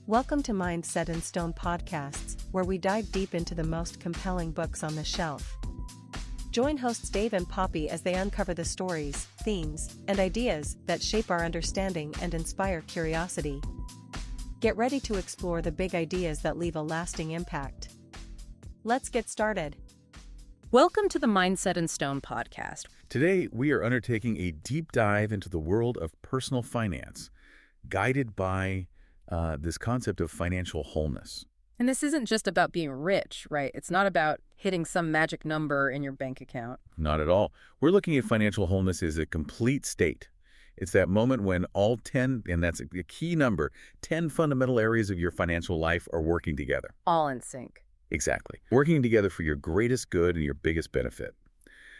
Welcome to Mindset and Stone podcasts, where we dive deep into the most compelling books on the shelf. Join hosts Dave and Poppy as they uncover the stories, themes, and ideas that shape our understanding and inspire curiosity. Get ready to explore the big ideas that leave a lasting impact. Let's get started. Welcome to the Mindset and Stone podcast. Today, we are undertaking a deep dive into the world of personal finance, guided by this concept of financial wholeness. And this isn't just about being rich, right? It's not about hitting some magic number in your bank account. Not at all. We're looking at financial wholeness as a complete state. It's that moment when all 10, and that's a key number, 10 fundamental areas of your financial life are working together. All in sync. Exactly. Working together for your greatest good and your biggest benefit.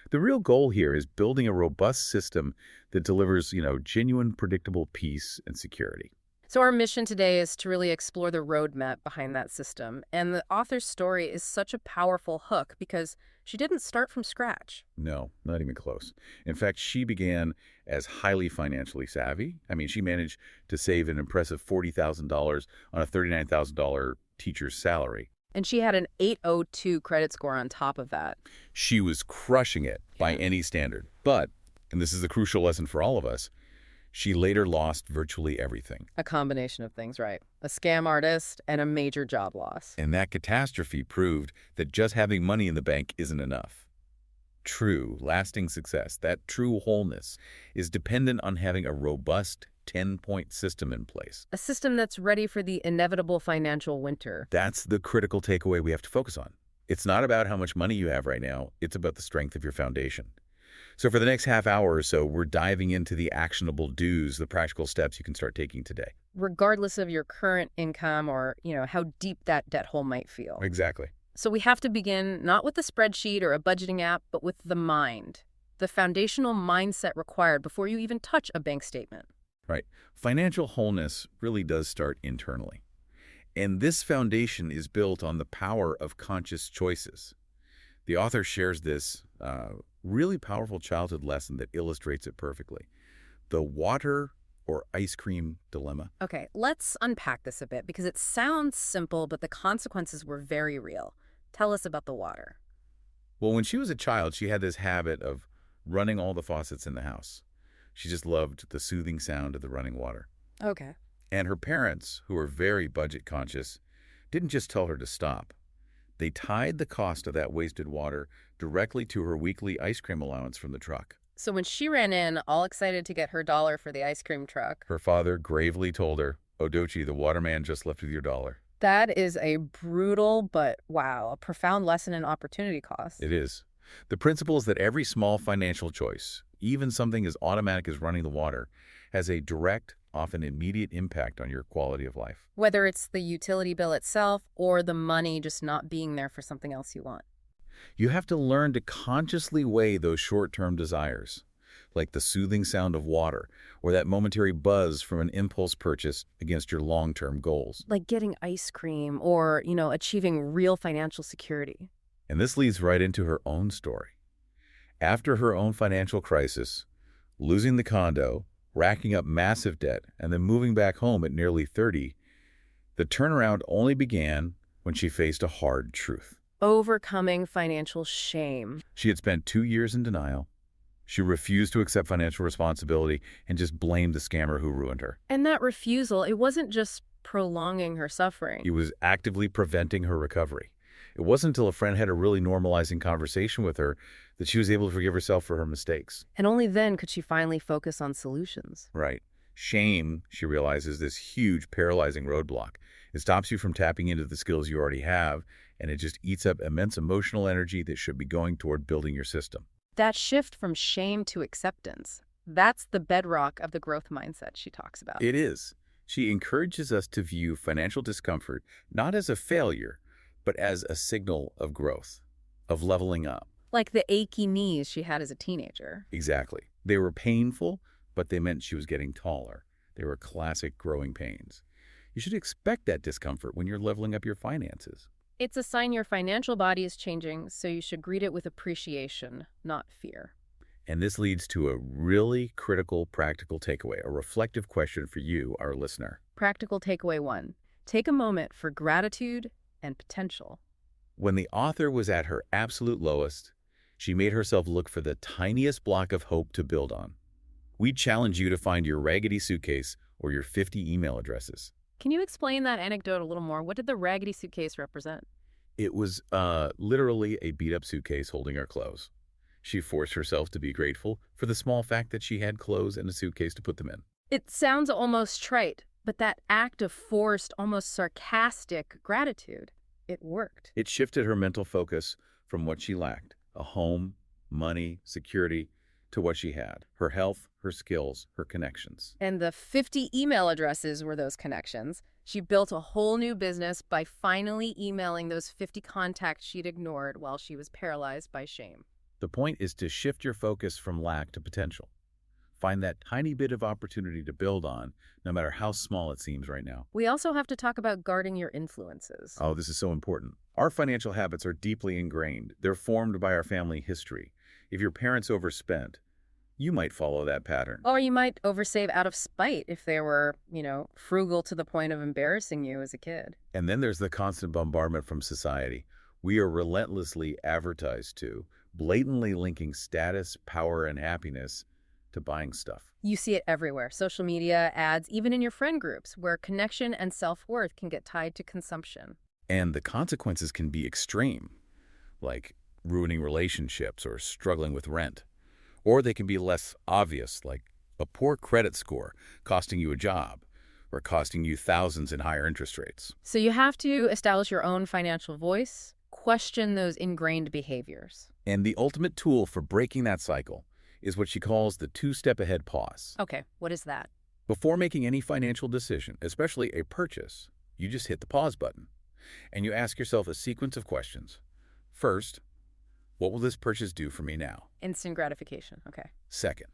The real goal here is building a robust system that delivers, genuine, predictable peace and security. So our mission today is to really explore the roadmap behind that system. And the author's story is such a powerful hook because she didn't start from scratch. No, not even close. In fact, she began as highly financially savvy. She managed to save an impressive $40,000 on a $39,000 teacher's salary. And she had an 802 credit score on top of that. She was crushing it by any standard. But, and this is the crucial lesson for all of us, she later lost virtually everything. A combination of things, right? A scam artist and a major job loss. And that catastrophe proved that just having money in the bank isn't enough. True, lasting success, that true wholeness, is dependent on having a robust 10-point system in place. A system that's ready for the inevitable financial winter. That's the critical takeaway we have to focus on. It's not about how much money you have right now. It's about the strength of your foundation. So for the next half hour or so, we're diving into the actionable do's, the practical steps you can start taking today. Regardless of your current income or, how deep that debt hole might feel. Exactly. So we have to begin not with a spreadsheet or a budgeting app, but with the mind, the foundational mindset required before you even touch a bank statement. Right. Financial wholeness really does start internally. And this foundation is built on the power of conscious choices. The author shares this really powerful childhood lesson that illustrates it perfectly. The water or ice cream dilemma. Okay, let's unpack this a bit because it sounds simple, but the consequences were very real. Tell us about the water. Well, when she was a child, she had this habit of running all the faucets in the house. She just loved the soothing sound of the running water. Okay. And her parents, who were very budget conscious, didn't just tell her to stop. They tied the cost of that wasted water directly to her weekly ice cream allowance from the truck. So when she ran in, all excited to get her dollar for the ice cream truck, Her father gravely told her, "Odochi, the waterman just left with your dollar." that is a brutal but, wow, a profound lesson in opportunity cost. It is. The principle is that every small financial choice, even something as automatic as running the water, has a direct, often immediate impact on your quality of life. Whether it's the utility bill itself or the money just not being there for something else you want. You have to learn to consciously weigh those short-term desires, like the soothing sound of water or that momentary buzz from an impulse purchase against your long-term goals. Like getting ice cream or, achieving real financial security. And this leads right into her own story. After her own financial crisis, losing the condo, racking up massive debt, and then moving back home at nearly 30, the turnaround only began when she faced a hard truth. Overcoming financial shame. She had spent 2 years in denial. She refused to accept financial responsibility and just blamed the scammer who ruined her. And that refusal, it wasn't just prolonging her suffering. He was actively preventing her recovery. It wasn't until a friend had a really normalizing conversation with her that she was able to forgive herself for her mistakes. And only then could she finally focus on solutions. Right. Shame, she realizes, this huge paralyzing roadblock. It stops you from tapping into the skills you already have, and it just eats up immense emotional energy that should be going toward building your system. That shift from shame to acceptance, that's the bedrock of the growth mindset she talks about. It is. She encourages us to view financial discomfort not as a failure, but as a signal of growth, of leveling up. Like the achy knees she had as a teenager. Exactly. They were painful, but they meant she was getting taller. They were classic growing pains. You should expect that discomfort when you're leveling up your finances. It's a sign your financial body is changing, so you should greet it with appreciation, not fear. And this leads to a really critical practical takeaway, a reflective question for you, our listener. Practical takeaway 1. Take a moment for gratitude and potential. When the author was at her absolute lowest, she made herself look for the tiniest block of hope to build on. We challenge you to find your raggedy suitcase or your 50 email addresses. Can you explain that anecdote a little more? What did the raggedy suitcase represent? It was literally a beat-up suitcase holding her clothes. She forced herself to be grateful for the small fact that she had clothes and a suitcase to put them in. It sounds almost trite, but that act of forced, almost sarcastic gratitude, it worked. It shifted her mental focus from what she lacked, a home, money, security, to what she had, her health, her skills, her connections. And the 50 email addresses were those connections. She built a whole new business by finally emailing those 50 contacts she'd ignored while she was paralyzed by shame. The point is to shift your focus from lack to potential. Find that tiny bit of opportunity to build on, no matter how small it seems right now. We also have to talk about guarding your influences. Oh, this is so important. Our financial habits are deeply ingrained. They're formed by our family history. If your parents overspent, you might follow that pattern. Or you might oversave out of spite if they were, frugal to the point of embarrassing you as a kid. And then there's the constant bombardment from society. We are relentlessly advertised to, blatantly linking status, power, and happiness to buying stuff. You see it everywhere. Social media, ads, even in your friend groups, where connection and self-worth can get tied to consumption. And the consequences can be extreme, like ruining relationships or struggling with rent. Or they can be less obvious, like a poor credit score costing you a job or costing you thousands in higher interest rates. So you have to establish your own financial voice, question those ingrained behaviors. And the ultimate tool for breaking that cycle is what she calls the two-step-ahead pause. Okay, what is that? Before making any financial decision, especially a purchase, you just hit the pause button. And you ask yourself a sequence of questions. First, what will this purchase do for me now? Instant gratification, okay. Second,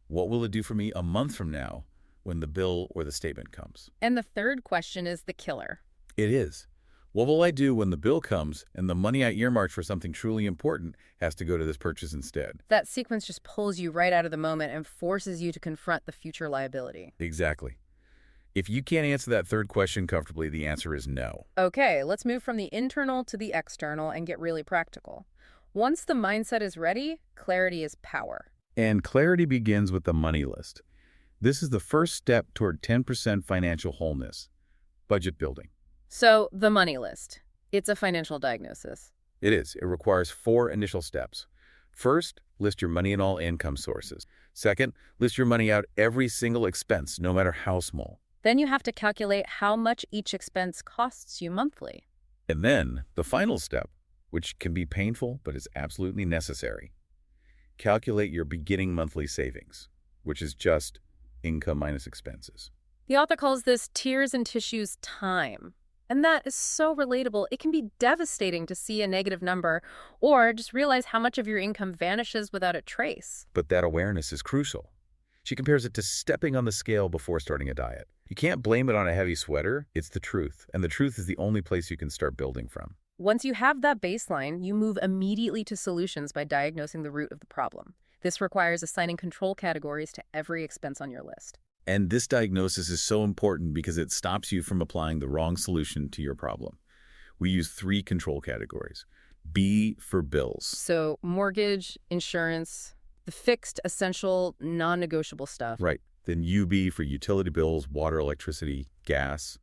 what will it do for me a month from now when the bill or the statement comes? And the third question is the killer. It is. What will I do when the bill comes and the money I earmarked for something truly important has to go to this purchase instead? That sequence just pulls you right out of the moment and forces you to confront the future liability. Exactly. If you can't answer that third question comfortably, the answer is no. Okay, let's move from the internal to the external and get really practical. Once the mindset is ready, clarity is power. And clarity begins with the money list. This is the first step toward 10% financial wholeness. Budget building. So, the money list. It's a financial diagnosis. It is. It requires 4 initial steps. First, list your money in all income sources. Second, list your money out every single expense, no matter how small. Then you have to calculate how much each expense costs you monthly. And then, the final step, which can be painful but is absolutely necessary. Calculate your beginning monthly savings, which is just income minus expenses. The author calls this tears and tissues time. And that is so relatable. It can be devastating to see a negative number or just realize how much of your income vanishes without a trace. But that awareness is crucial. She compares it to stepping on the scale before starting a diet. You can't blame it on a heavy sweater. It's the truth. And the truth is the only place you can start building from. Once you have that baseline, you move immediately to solutions by diagnosing the root of the problem. This requires assigning control categories to every expense on your list. And this diagnosis is so important because it stops you from applying the wrong solution to your problem. We use 3 control categories. B for bills. So mortgage, insurance, the fixed, essential, non-negotiable stuff. Right. Then UB for utility bills, water, electricity, gas.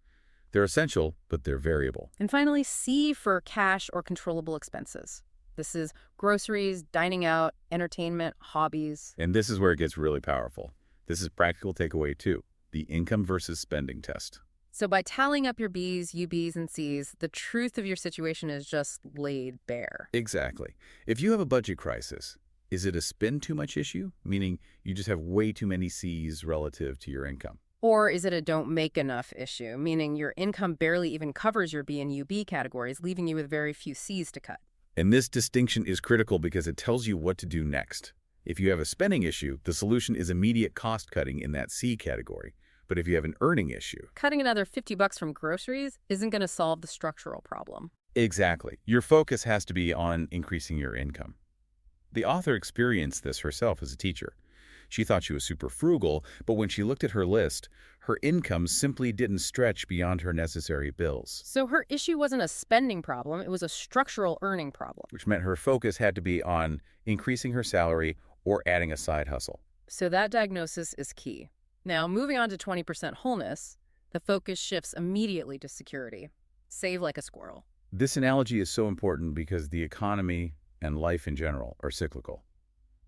They're essential, but they're variable. And finally, C for cash or controllable expenses. This is groceries, dining out, entertainment, hobbies. And this is where it gets really powerful. This is practical takeaway 2, the income versus spending test. So by tallying up your B's, UB's, and C's, the truth of your situation is just laid bare. Exactly. If you have a budget crisis, is it a spend too much issue? Meaning you just have way too many C's relative to your income. Or is it a don't make enough issue? Meaning your income barely even covers your B and UB categories, leaving you with very few C's to cut. And this distinction is critical because it tells you what to do next. If you have a spending issue, the solution is immediate cost cutting in that C category. But if you have an earning issue, cutting another $50 from groceries isn't going to solve the structural problem. Exactly. Your focus has to be on increasing your income. The author experienced this herself as a teacher. She thought she was super frugal, but when she looked at her list, her income simply didn't stretch beyond her necessary bills, So her issue wasn't a spending problem, it was a structural earning problem. which meant her focus had to be on increasing her salary or adding a side hustle. So that diagnosis is key. Now, moving on to 20% wholeness, the focus shifts immediately to security. Save like a squirrel. This analogy is so important because the economy and life in general are cyclical.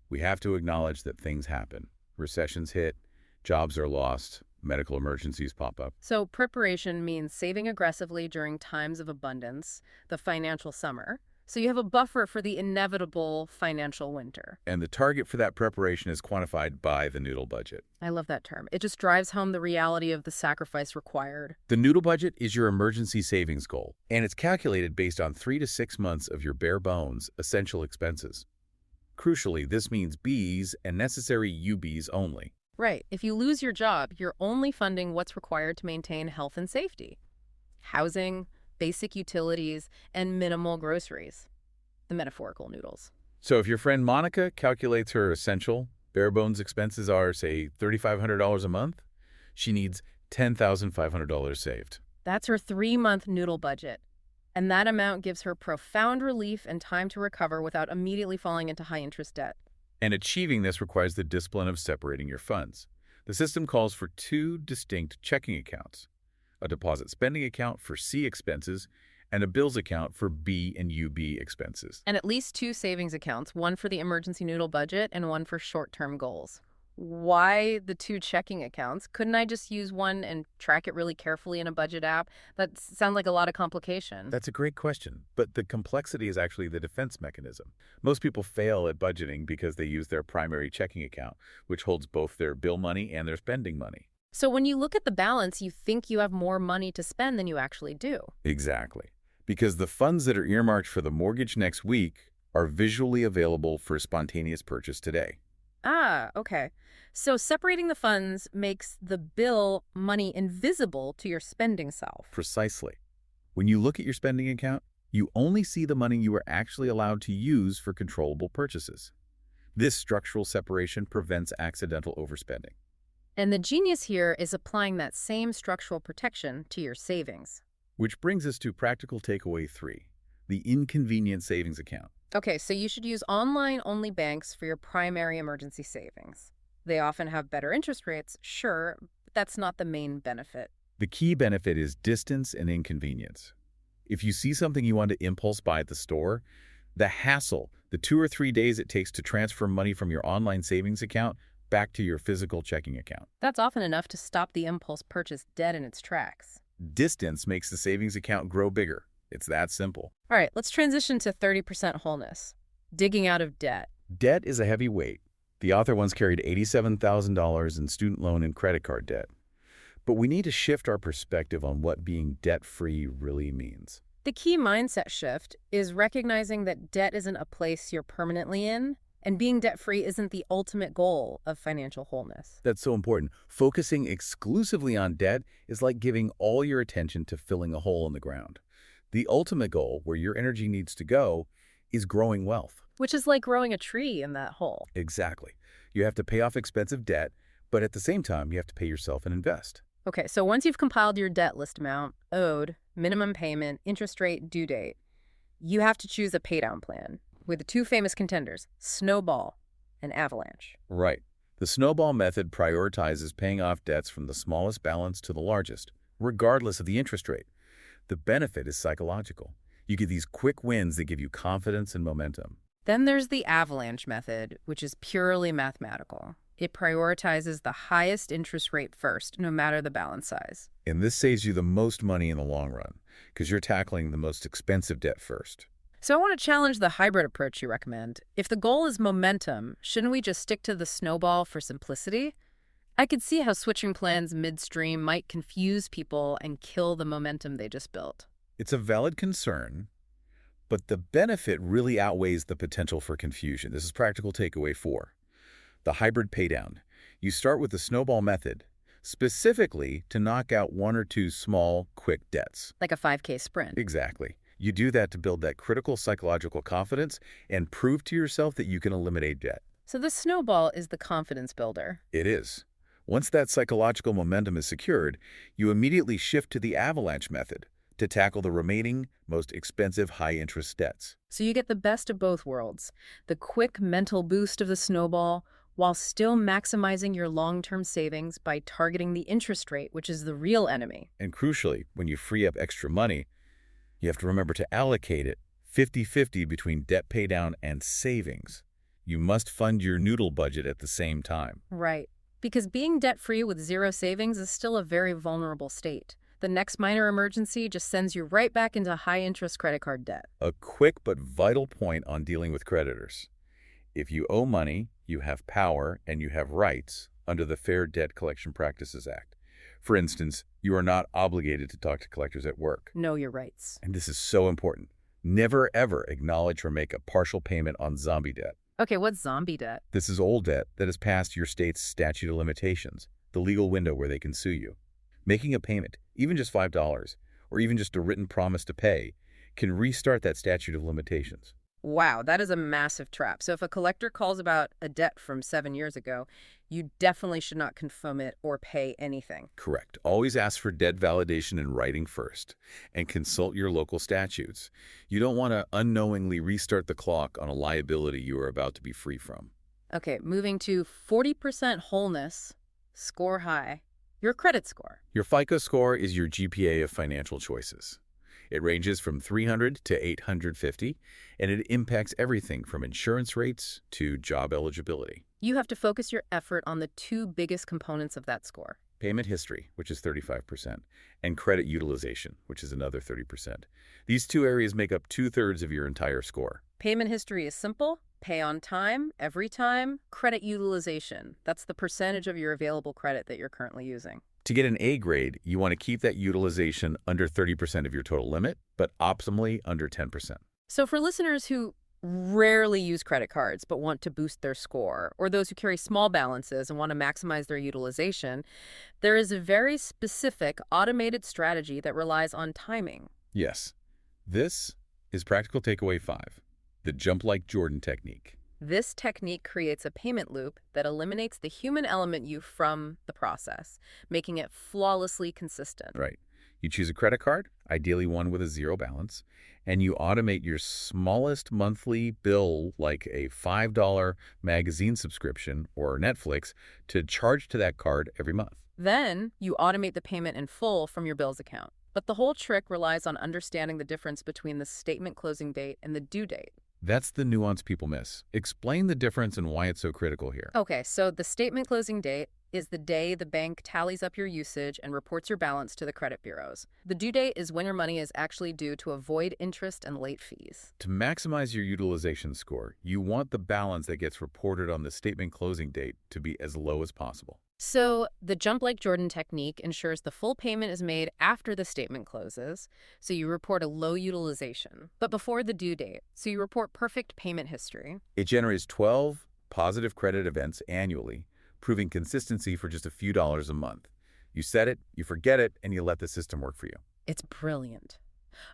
We have to acknowledge that things happen. Recessions hit, jobs are lost, medical emergencies pop up. So preparation means saving aggressively during times of abundance, the financial summer, so you have a buffer for the inevitable financial winter. And the target for that preparation is quantified by the noodle budget. I love that term. It just drives home the reality of the sacrifice required. The noodle budget is your emergency savings goal, and it's calculated based on 3 to 6 months of your bare bones, essential expenses. Crucially, this means B's and necessary UBs only. Right. If you lose your job, you're only funding what's required to maintain health and safety. Housing, basic utilities, and minimal groceries. The metaphorical noodles. So if your friend Monica calculates her essential, bare bones expenses are, say, $3,500 a month, she needs $10,500 saved. That's her 3-month noodle budget. And that amount gives her profound relief and time to recover without immediately falling into high-interest debt. And achieving this requires the discipline of separating your funds. The system calls for 2 distinct checking accounts: a deposit spending account for C expenses and a bills account for B and UB expenses. And at least 2 savings accounts, one for the emergency noodle budget and one for short-term goals. Why the 2 checking accounts? Couldn't I just use one and track it really carefully in a budget app? That sounds like a lot of complication. That's a great question, but the complexity is actually the defense mechanism. Most people fail at budgeting because they use their primary checking account, which holds both their bill money and their spending money. So when you look at the balance, you think you have more money to spend than you actually do. Exactly. Because the funds that are earmarked for the mortgage next week are visually available for spontaneous purchase today. Ah, okay. So separating the funds makes the bill money invisible to your spending self. Precisely. When you look at your spending account, you only see the money you are actually allowed to use for controllable purchases. This structural separation prevents accidental overspending. And the genius here is applying that same structural protection to your savings. Which brings us to practical takeaway 3, the inconvenient savings account. Okay, so you should use online-only banks for your primary emergency savings. They often have better interest rates, sure, but that's not the main benefit. The key benefit is distance and inconvenience. If you see something you want to impulse buy at the store, the hassle, the 2 or 3 days it takes to transfer money from your online savings account back to your physical checking account. That's often enough to stop the impulse purchase dead in its tracks. Distance makes the savings account grow bigger. It's that simple. All right, let's transition to 30% wholeness. Digging out of debt. Debt is a heavy weight. The author once carried $87,000 in student loan and credit card debt. But we need to shift our perspective on what being debt-free really means. The key mindset shift is recognizing that debt isn't a place you're permanently in, and being debt-free isn't the ultimate goal of financial wholeness. That's so important. Focusing exclusively on debt is like giving all your attention to filling a hole in the ground. The ultimate goal, where your energy needs to go, is growing wealth. Which is like growing a tree in that hole. Exactly. You have to pay off expensive debt, but at the same time, you have to pay yourself and invest. Okay, so once you've compiled your debt list amount, owed, minimum payment, interest rate, due date, you have to choose a paydown plan with the 2 famous contenders, Snowball and Avalanche. Right. The snowball method prioritizes paying off debts from the smallest balance to the largest, regardless of the interest rate. The benefit is psychological. You get these quick wins that give you confidence and momentum. Then there's the Avalanche method, which is purely mathematical. It prioritizes the highest interest rate first, no matter the balance size. And this saves you the most money in the long run, because you're tackling the most expensive debt first. So I want to challenge the hybrid approach you recommend. If the goal is momentum, shouldn't we just stick to the snowball for simplicity? I could see how switching plans midstream might confuse people and kill the momentum they just built. It's a valid concern, but the benefit really outweighs the potential for confusion. This is practical takeaway 4. The hybrid paydown. You start with the snowball method, specifically to knock out 1 or 2 small, quick debts. Like a 5K sprint. Exactly. You do that to build that critical psychological confidence and prove to yourself that you can eliminate debt. So the snowball is the confidence builder. It is. Once that psychological momentum is secured, you immediately shift to the avalanche method to tackle the remaining, most expensive high-interest debts. So you get the best of both worlds, the quick mental boost of the snowball, while still maximizing your long-term savings by targeting the interest rate, which is the real enemy. And crucially, when you free up extra money, you have to remember to allocate it 50-50 between debt paydown and savings. You must fund your noodle budget at the same time. Right. Because being debt-free with zero savings is still a very vulnerable state. The next minor emergency just sends you right back into high-interest credit card debt. A quick but vital point on dealing with creditors. If you owe money, you have power and you have rights under the Fair Debt Collection Practices Act. For instance, you are not obligated to talk to collectors at work. Know your rights. And this is so important. Never, ever acknowledge or make a partial payment on zombie debt. Okay, what's zombie debt? This is old debt that has passed your state's statute of limitations, the legal window where they can sue you. Making a payment, even just $5, or even just a written promise to pay, can restart that statute of limitations. Wow, that is a massive trap. So if a collector calls about a debt from 7 years ago, you definitely should not confirm it or pay anything. Correct. Always ask for debt validation in writing first, and consult your local statutes. You don't want to unknowingly restart the clock on a liability you are about to be free from. Okay, moving to 40% wholeness, score high. Your credit score. Your FICO score is your GPA of financial choices. It ranges from 300 to 850, and it impacts everything from insurance rates to job eligibility. You have to focus your effort on the two biggest components of that score. Payment history, which is 35%, and credit utilization, which is another 30%. These two areas make up 2/3 of your entire score. Payment history is simple. Pay on time, every time. Credit utilization. That's the percentage of your available credit that you're currently using. To get an A grade, you want to keep that utilization under 30% of your total limit, but optimally under 10%. So for listeners who rarely use credit cards but want to boost their score, or those who carry small balances and want to maximize their utilization, there is a very specific automated strategy that relies on timing. Yes. This is practical takeaway 5, the jump like Jordan technique. This technique creates a payment loop that eliminates the human element from the process, making it flawlessly consistent. Right. You choose a credit card, ideally one with a zero balance, and you automate your smallest monthly bill, like a $5 magazine subscription or Netflix, to charge to that card every month. Then you automate the payment in full from your bills account. But the whole trick relies on understanding the difference between the statement closing date and the due date. That's the nuance people miss. Explain the difference and why it's so critical here. Okay, so the statement closing date is the day the bank tallies up your usage and reports your balance to the credit bureaus. The due date is when your money is actually due to avoid interest and late fees. To maximize your utilization score, you want the balance that gets reported on the statement closing date to be as low as possible. So the jump like Jordan technique ensures the full payment is made after the statement closes, so you report a low utilization, but before the due date, so you report perfect payment history. It generates 12 positive credit events annually, proving consistency for just a few dollars a month. You set it, you forget it, and you let the system work for you. It's brilliant.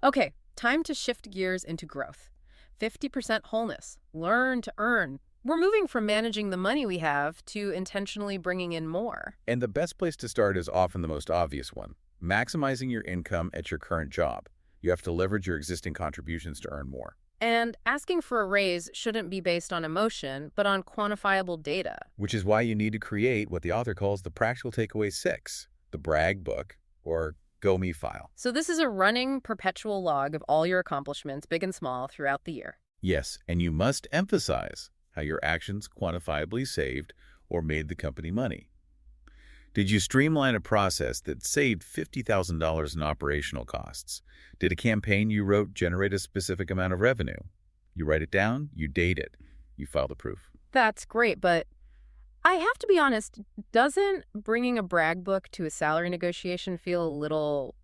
Okay, time to shift gears into growth. 50% wholeness. Learn to earn. We're moving from managing the money we have to intentionally bringing in more. And the best place to start is often the most obvious one, maximizing your income at your current job. You have to leverage your existing contributions to earn more. And asking for a raise shouldn't be based on emotion, but on quantifiable data. Which is why you need to create what the author calls the Practical Takeaway 6, the brag book, or Go Me file. So this is a running, perpetual log of all your accomplishments, big and small, throughout the year. Yes, and you must emphasize how your actions quantifiably saved or made the company money. Did you streamline a process that saved $50,000 in operational costs? Did a campaign you wrote generate a specific amount of revenue? You write it down, you date it, you file the proof. That's great, but I have to be honest, doesn't bringing a brag book to a salary negotiation feel a little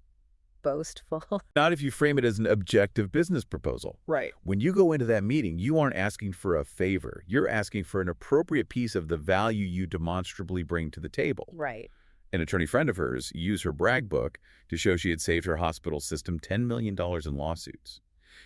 boastful? Not if you frame it as an objective business proposal. Right. When you go into that meeting, you aren't asking for a favor. You're asking for an appropriate piece of the value you demonstrably bring to the table. Right. An attorney friend of hers used her brag book to show she had saved her hospital system $10 million in lawsuits.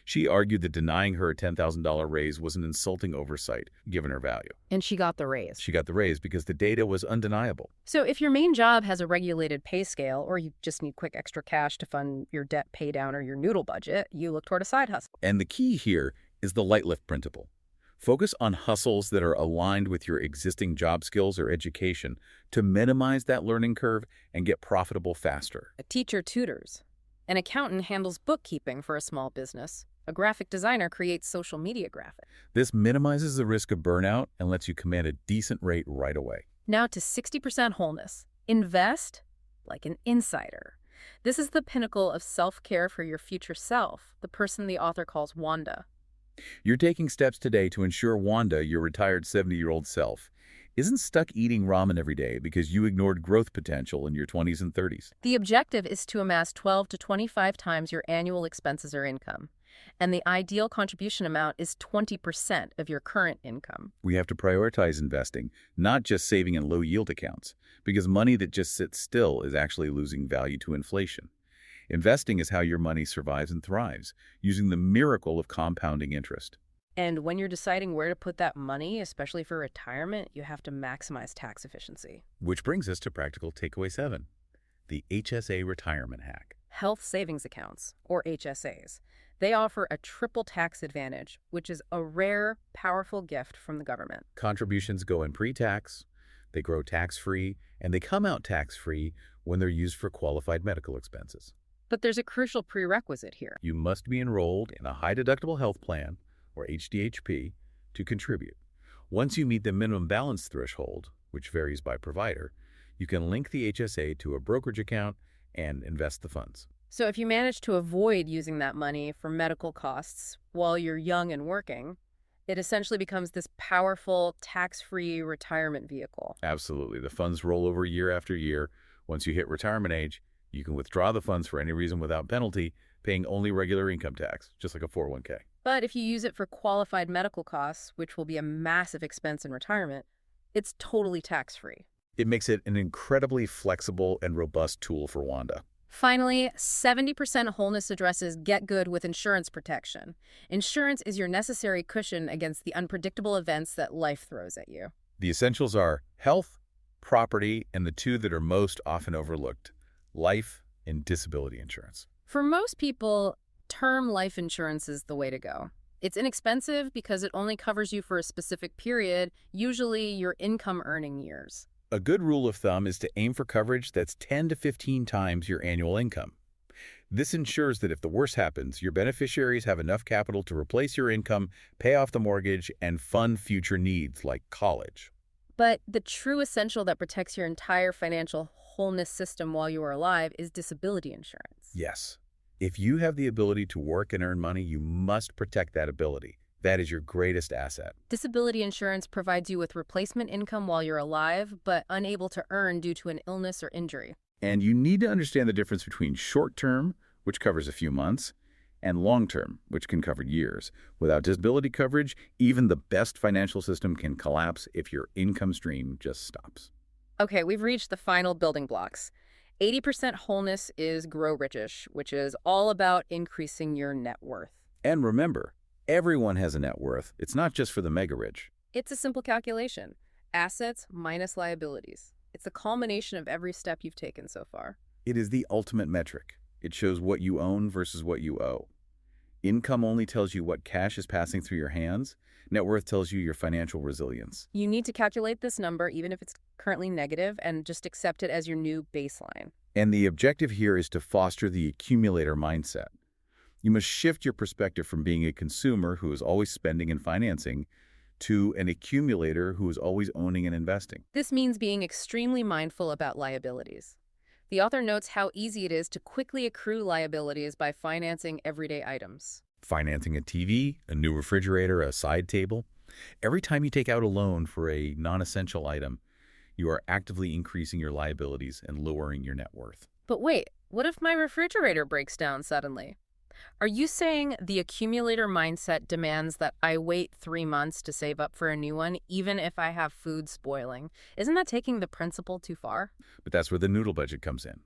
She argued that denying her a $10,000 raise was an insulting oversight, given her value. And she got the raise. She got the raise because the data was undeniable. So if your main job has a regulated pay scale, or you just need quick extra cash to fund your debt pay down or your noodle budget, you look toward a side hustle. And the key here is the light lift principle. Focus on hustles that are aligned with your existing job skills or education to minimize that learning curve and get profitable faster. A teacher tutors. An accountant handles bookkeeping for a small business. A graphic designer creates social media graphics. This minimizes the risk of burnout and lets you command a decent rate right away. Now to 60% wholeness. Invest like an insider. This is the pinnacle of self-care for your future self, the person the author calls Wanda. You're taking steps today to ensure Wanda, your retired 70-year-old self, isn't stuck eating ramen every day because you ignored growth potential in your 20s and 30s. The objective is to amass 12 to 25 times your annual expenses or income. And the ideal contribution amount is 20% of your current income. We have to prioritize investing, not just saving in low-yield accounts, because money that just sits still is actually losing value to inflation. Investing is how your money survives and thrives, using the miracle of compounding interest. And when you're deciding where to put that money, especially for retirement, you have to maximize tax efficiency. Which brings us to practical takeaway 7, the HSA retirement hack. Health savings accounts, or HSAs. They offer a triple tax advantage, which is a rare, powerful gift from the government. Contributions go in pre-tax, they grow tax-free, and they come out tax-free when they're used for qualified medical expenses. But there's a crucial prerequisite here. You must be enrolled in a high-deductible health plan, or HDHP, to contribute. Once you meet the minimum balance threshold, which varies by provider, you can link the HSA to a brokerage account and invest the funds. So if you manage to avoid using that money for medical costs while you're young and working, it essentially becomes this powerful, tax-free retirement vehicle. Absolutely. The funds roll over year after year. Once you hit retirement age, you can withdraw the funds for any reason without penalty, paying only regular income tax, just like a 401k. But if you use it for qualified medical costs, which will be a massive expense in retirement, it's totally tax-free. It makes it an incredibly flexible and robust tool for Wanda. Finally, 70% wholeness addresses get good with insurance protection. Insurance is your necessary cushion against the unpredictable events that life throws at you. The essentials are health, property, and the two that are most often overlooked, life and disability insurance. For most people, term life insurance is the way to go. It's inexpensive because it only covers you for a specific period, usually your income earning years. A good rule of thumb is to aim for coverage that's 10 to 15 times your annual income. This ensures that if the worst happens, your beneficiaries have enough capital to replace your income, pay off the mortgage, and fund future needs like college. But the true essential that protects your entire financial wholeness system while you are alive is disability insurance. Yes. If you have the ability to work and earn money, you must protect that ability. That is your greatest asset. Disability insurance provides you with replacement income while you're alive, but unable to earn due to an illness or injury. And you need to understand the difference between short-term, which covers a few months, and long-term, which can cover years. Without disability coverage, even the best financial system can collapse if your income stream just stops. Okay, we've reached the final building blocks. 80% wholeness is grow richish, which is all about increasing your net worth. And remember, everyone has a net worth. It's not just for the mega-rich. It's a simple calculation. Assets minus liabilities. It's the culmination of every step you've taken so far. It is the ultimate metric. It shows what you own versus what you owe. Income only tells you what cash is passing through your hands. Net worth tells you your financial resilience. You need to calculate this number, even if it's currently negative, and just accept it as your new baseline. And the objective here is to foster the accumulator mindset. You must shift your perspective from being a consumer who is always spending and financing to an accumulator who is always owning and investing. This means being extremely mindful about liabilities. The author notes how easy it is to quickly accrue liabilities by financing everyday items. Financing a TV, a new refrigerator, a side table. Every time you take out a loan for a non-essential item, you are actively increasing your liabilities and lowering your net worth. But wait, what if my refrigerator breaks down suddenly? Are you saying the accumulator mindset demands that I wait 3 months to save up for a new one, even if I have food spoiling? Isn't that taking the principle too far? But that's where the noodle budget comes in.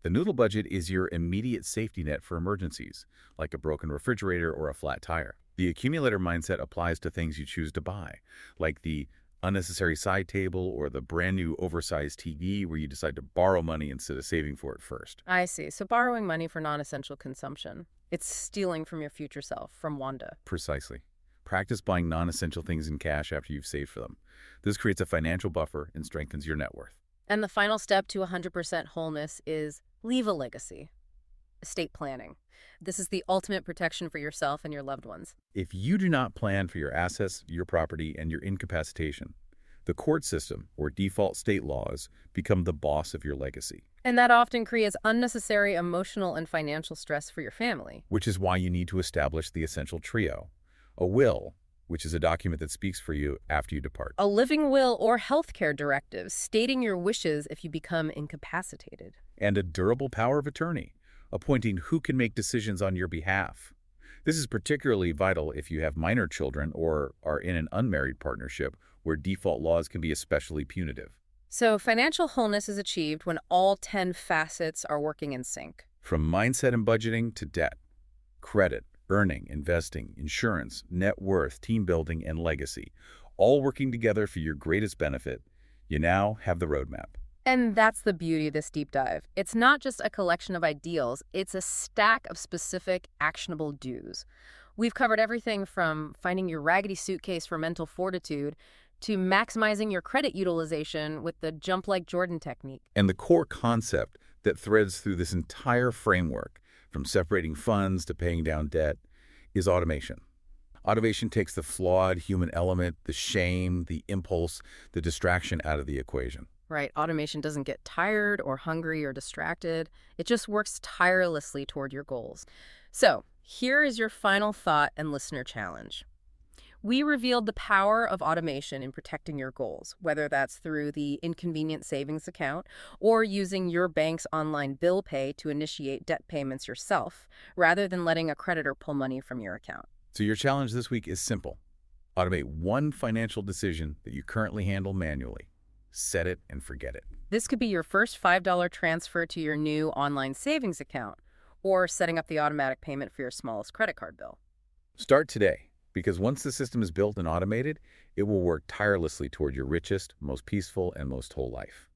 The noodle budget is your immediate safety net for emergencies, like a broken refrigerator or a flat tire. The accumulator mindset applies to things you choose to buy, like the unnecessary side table or the brand new oversized TV where you decide to borrow money instead of saving for it first. I see. So borrowing money for non-essential consumption. It's stealing from your future self, from Wanda. Precisely. Practice buying non-essential things in cash after you've saved for them. This creates a financial buffer and strengthens your net worth. And the final step to 100% wholeness is leave a legacy. Estate planning. This is the ultimate protection for yourself and your loved ones. If you do not plan for your assets, your property, and your incapacitation, the court system, or default state laws, become the boss of your legacy. And that often creates unnecessary emotional and financial stress for your family. Which is why you need to establish the essential trio. A will, which is a document that speaks for you after you depart. A living will or healthcare directive stating your wishes if you become incapacitated. And a durable power of attorney, appointing who can make decisions on your behalf. This is particularly vital if you have minor children or are in an unmarried partnership where default laws can be especially punitive. So financial wholeness is achieved when all 10 facets are working in sync. From mindset and budgeting to debt, credit, earning, investing, insurance, net worth, team building, and legacy, all working together for your greatest benefit, you now have the roadmap. And that's the beauty of this deep dive. It's not just a collection of ideals, it's a stack of specific, actionable do's. We've covered everything from finding your raggedy suitcase for mental fortitude to maximizing your credit utilization with the jump like Jordan technique. And the core concept that threads through this entire framework, from separating funds to paying down debt, is automation. Automation takes the flawed human element, the shame, the impulse, the distraction out of the equation. Right, automation doesn't get tired or hungry or distracted. It just works tirelessly toward your goals. So, here is your final thought and listener challenge. We revealed the power of automation in protecting your goals, whether that's through the inconvenient savings account or using your bank's online bill pay to initiate debt payments yourself, rather than letting a creditor pull money from your account. So your challenge this week is simple. Automate one financial decision that you currently handle manually. Set it and forget it. This could be your first $5 transfer to your new online savings account, or setting up the automatic payment for your smallest credit card bill. Start today, because once the system is built and automated, it will work tirelessly toward your richest, most peaceful, and most whole life.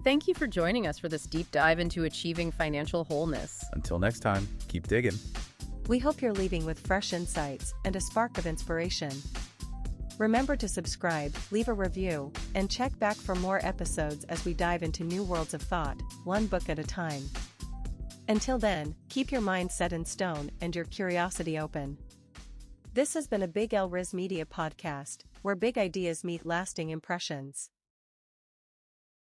Thank you for joining us for this deep dive into achieving financial wholeness. Until next time, keep digging. We hope you're leaving with fresh insights and a spark of inspiration. Remember to subscribe, leave a review, and check back for more episodes as we dive into new worlds of thought, one book at a time. Until then, keep your mind set in stone and your curiosity open. This has been a Big L Riz Media podcast, where big ideas meet lasting impressions.